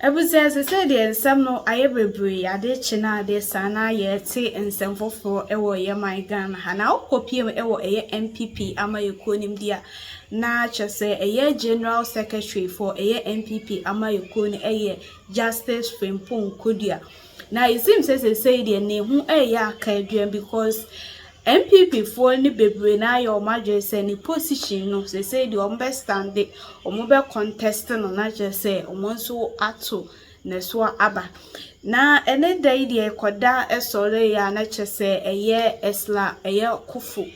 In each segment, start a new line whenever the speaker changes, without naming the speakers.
Ebusia said the nsɛm no ayɛ bebree ade kyena ade sana yɛte nsɛm foforo ɛwɔ yɛ man Ghana ha na okopiem ɛwɔ ɛyɛ NPP ama yɛkonim dia na kyerɛ ɛyɛ General Secretary for ɛyɛ NPP ama yɛkonim ɛyɛ Justice Kodua na it seems say the ne hu ɛyɛ akaduan because NPP for ni bebree na ya omadwe say ni position no say the ombe stand omobe contest no na je say omonso ato na so aba na ene dai de ekoda esore ya na che say eye esla eye kufu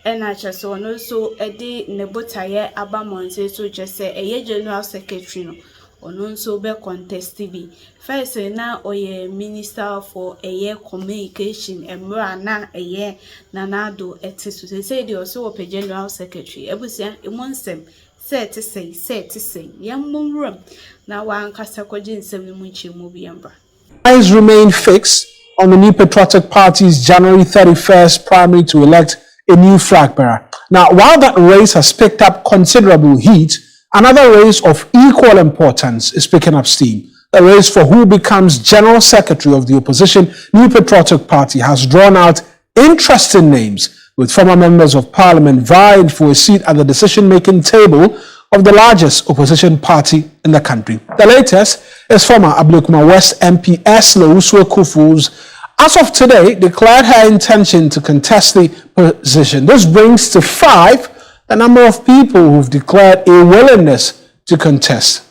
ena che so no so ede ne botaye aba monse so che say eye General Secretary no ono nso be contest bi first na oye Minister for Air Communication emra na eye nanado etisu say the also ope General Secretary ebusia emonsem say to say yammuram na wan kasa kwaji nsem mu nchemu bi yamba.
Eyes remain fixed on the New Patriotic Party's January 31st primary to elect a new flag bearer. Now, while that race has picked up considerable heat, another race of equal importance is picking up steam. The race for who becomes General Secretary of the opposition New Patriotic Party has drawn out interesting names, with former members of parliament vying for a seat at the decision-making table of the largest opposition party in the country. The latest is former Ablekuma West MP Eslo Kufu's, as of today, declared her intention to contest the position. This brings to 5 the number of people who've declared a willingness to contest.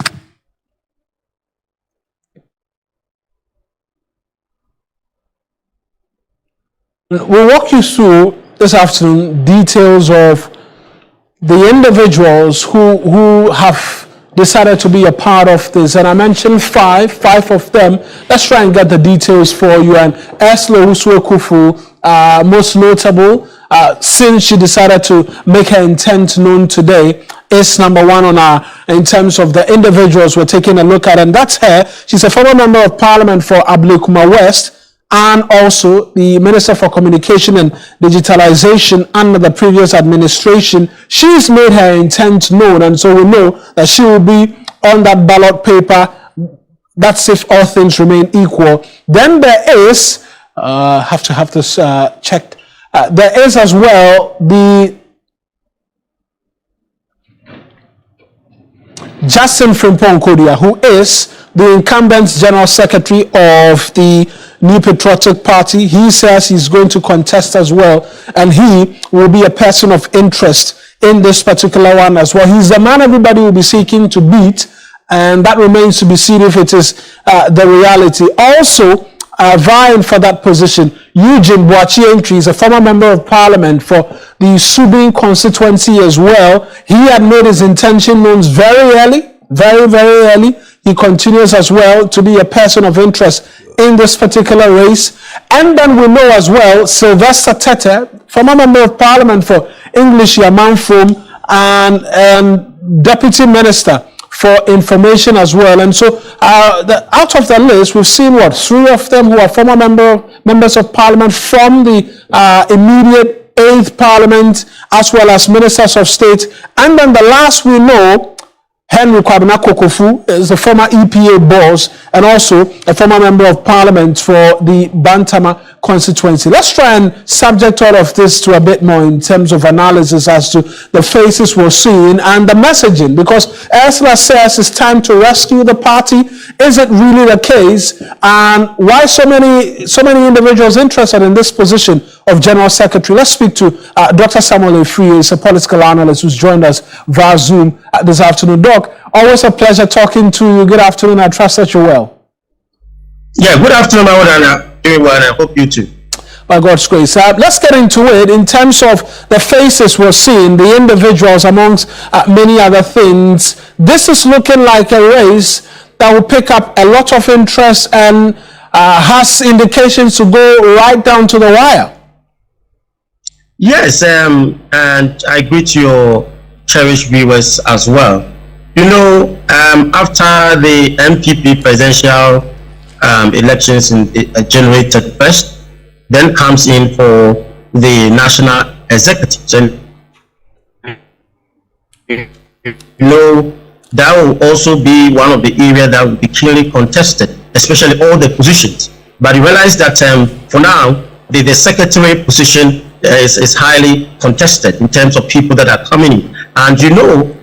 We'll walk you through this afternoon details of the individuals who have decided to be a part of this, and I mentioned five of them. Let's try and get the details for you. And Eslo Kufu, most notable, since she decided to make her intent known today, is number one on our, in terms of the individuals we're taking a look at, and that's her. She's a former member of parliament for Ablekuma West, and also the Minister for Communication and Digitalization under the previous administration. She's made her intent known, and so we know that she will be on that ballot paper. That's if all things remain equal. Then there is, have to have this checked. There is as well the Justin Kodua, who is the incumbent General Secretary of the New Patriotic Party. He says he's going to contest as well, and he will be a person of interest in this particular one as well. He's the man everybody will be seeking to beat, and that remains to be seen if it is the reality. Also, vying for that position, Eugene Boachi is a former member of parliament for the Subin constituency as well. He had made his intention known very early, very early. He continues as well to be a person of interest in this particular race. And then we know as well Sylvester Tete, former member of parliament for English Yamanfum and deputy minister for information as well. And so out of the list, we've seen 3 of them who are former members of parliament from the immediate 8th parliament, as well as ministers of state. And then the last we know, Henry Kwabena Kokofu is a former EPA boss and also a former member of parliament for the Bantama constituency. Let's try and subject all of this to a bit more in terms of analysis as to the faces we're seeing and the messaging, because Ursula says it's time to rescue the party. Is it really the case? And why so many individuals interested in this position of General Secretary? Let's speak to Dr. Samuel Efri, is a political analyst who's joined us via Zoom this afternoon. Doc, always a pleasure talking to you. Good afternoon. I trust that you're well.
Yeah, good afternoon, Mawadana. Doing well, and I hope you too.
By God's grace. Let's get into it in terms of the faces we're seeing, the individuals amongst many other things. This is looking like a race that will pick up a lot of interest and has indications to go right down to the wire.
Yes, and I greet your cherished viewers as well. You know, after the NPP presidential elections in January 31st, then comes in for the national executive. And you know, that will also be one of the areas that will be clearly contested, especially all the positions. But you realize that for now, the secretary position is highly contested in terms of people that are coming in. And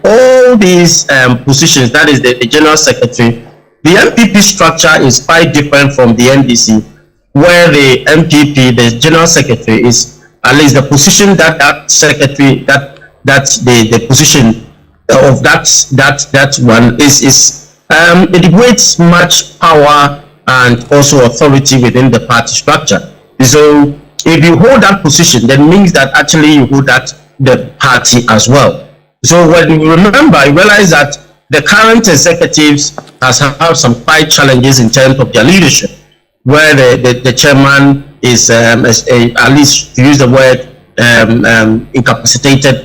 all these positions, that is the general secretary, the NPP structure is quite different from the NDC, where the NPP, the general secretary, is at least the position that secretary, that's the position of that one is it weighs much power and also authority within the party structure. So if you hold that position, that means that actually you hold that the party as well. So when you remember, you realize that the current executives have some quite challenges in terms of their leadership, where the chairman is at least, to use the word, incapacitated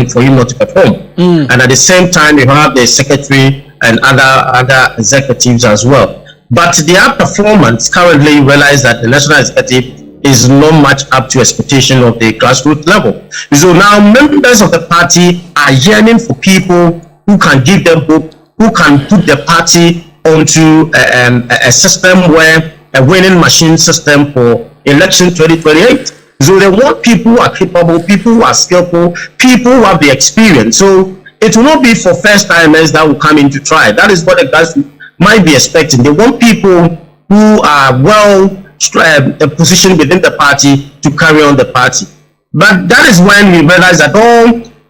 for him not to perform. And at the same time, you have the secretary and other executives as well. But their performance currently, realize that the national executive is not much up to expectation of the grassroots level. So now members of the party are yearning for people who can give them hope, who can put the party onto a system where a winning machine system for election 2028. So they want people who are capable, people who are skillful, people who have the experience. So it will not be for first timers that will come in to try. That is what the guys might be expecting. They want people who are well positioned within the party to carry on the party. But that is when we realize that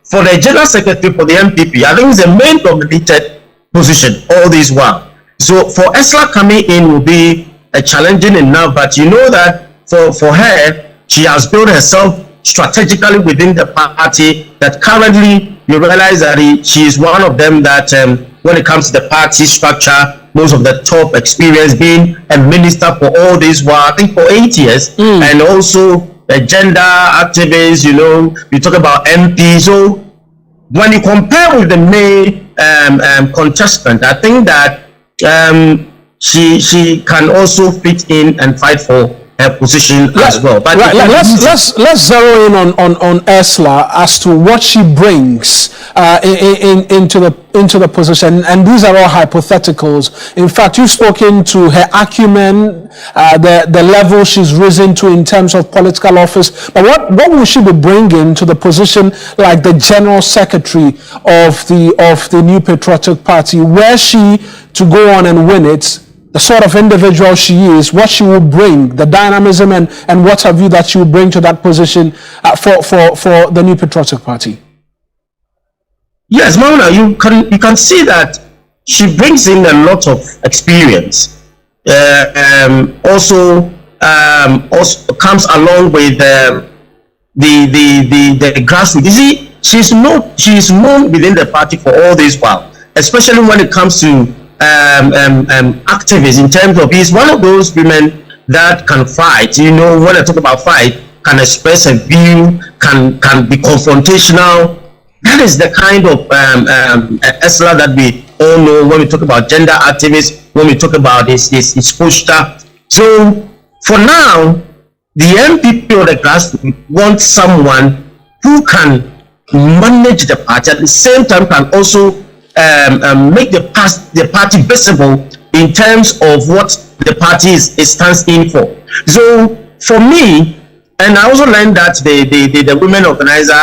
for the general secretary for the NPP, I think it's the main dominated position all this while. So for Esla coming in will be a challenging enough, but you know that for her, she has built herself strategically within the party, that currently you realize that she is one of them that when it comes to the party structure, most of the top experience, being a minister for all this while, I think for 8 years, and also a gender activist, you talk about MP. So when you compare with the main contestant, I think that she can also fit in and fight for her position as well. But
let's zero in on Esla as to what she brings into the position, and these are all hypotheticals. In fact, you've spoken to her acumen, the level she's risen to in terms of political office. But what will she be bringing to the position like the general secretary of the New Patriotic Party? Were she to go on and win it, the sort of individual she is, what she will bring, the dynamism and what have you that she will bring to that position for the New Patriotic Party?
Yes, Mauna, you can see that she brings in a lot of experience. Also comes along with the grassroots. You see, she's known within the party for all this while, especially when it comes to activists, in terms of, he's one of those women that can fight. When I talk about fight, can express a view, can be confrontational. That is the kind of Esla that we all know when we talk about gender activists, when we talk about this poster. So for now, the NPP or the grassroots wants someone who can manage the party, at the same time can also make the party visible in terms of what the party stands in for. So for me, and I also learned that the women organizer,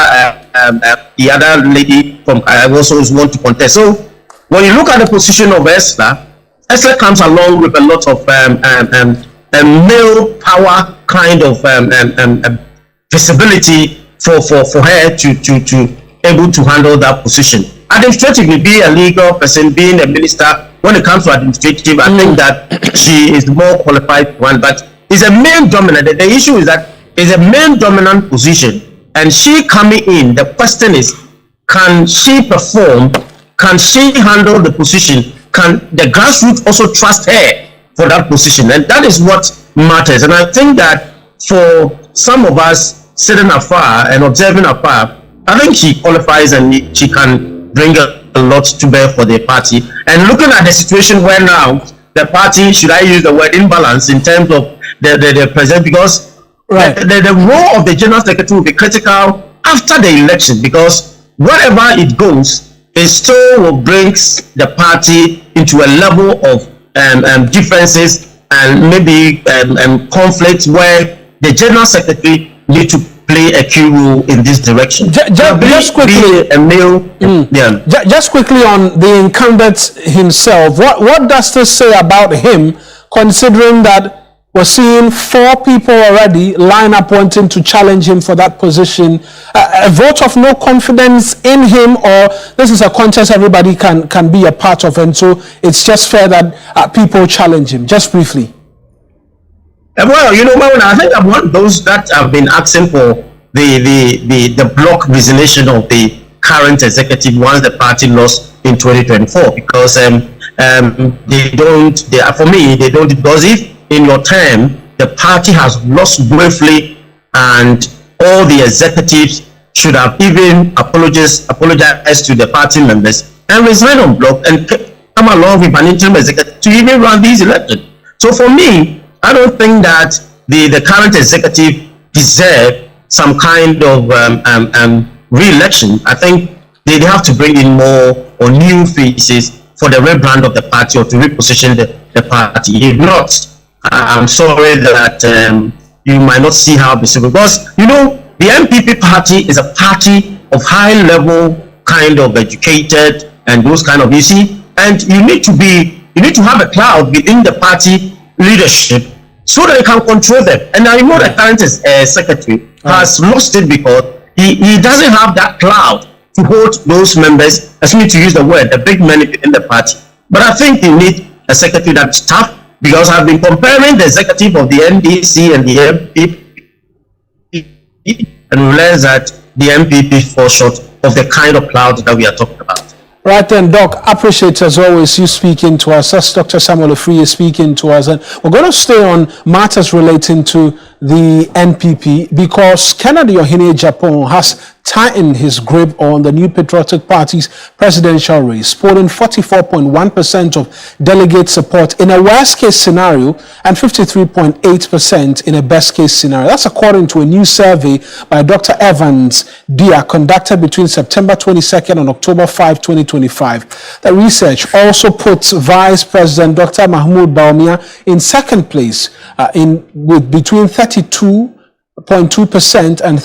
the other lady from also want to contest. So when you look at the position of Esla comes along with a lot of male power kind of visibility for her to able to handle that position. Administratively, being a legal person, being a minister, when it comes to administrative, I think that she is the more qualified one. But it's a male dominant. The issue is that it's a male dominant position, and she coming in. The question is, can she perform? Can she handle the position? Can the grassroots also trust her for that position? And that is what matters. And I think that for some of us sitting afar and observing afar, I think she qualifies and she can bring a lot to bear for the party. And looking at the situation where now the party, should I use the word imbalance in terms of the president, because the role of the general secretary will be critical after the election, because wherever it goes, it still brings the party into a level of differences and maybe conflicts where the general secretary need to play a key role in this direction.
Just quickly, just quickly on the incumbent himself. What does this say about him, considering that we're seeing 4 people already line up wanting to challenge him for that position? A vote of no confidence in him, or this is a contest everybody can be a part of, and so it's just fair that people challenge him? Just briefly.
Well, I think I'm one of those that have been asking for the block resignation of the current executive once the party lost in 2024, because for me they don't, because if in your term the party has lost briefly and all the executives should have even apologized to the party members and resign on block and come along with an interim executive to even run these elections. So for me, I don't think that the current executive deserve some kind of re-election. I think they have to bring in more or new faces for the rebrand of the party or to reposition the party. If not, I'm sorry that you might not see how this will, because the NPP party is a party of high level, kind of educated and those kind of, and you need to have a cloud within the party leadership so that you can control them. And I know the current secretary has lost it because he doesn't have that cloud to hold those members, as me to use the word, the big men in the party. But I think you need a secretary that's tough, because I've been comparing the executive of the NDC and the MPP and realize that the MPP falls short of the kind of cloud that we are talking about.
Right then, Doc, appreciate as always you speaking to us. That's Dr. Samuel Ofri speaking to us. And we're going to stay on matters relating to the NPP because Kennedy Ohene Japan has tightened his grip on the New Patriotic Party's presidential race, polling 44.1% of delegate support in a worst-case scenario and 53.8% in a best-case scenario. That's according to a new survey by Dr. Evans Dia conducted between September 22nd and October 5, 2025. The research also puts Vice President Dr. Mahmoud Bawumia in second place with between 32.2% and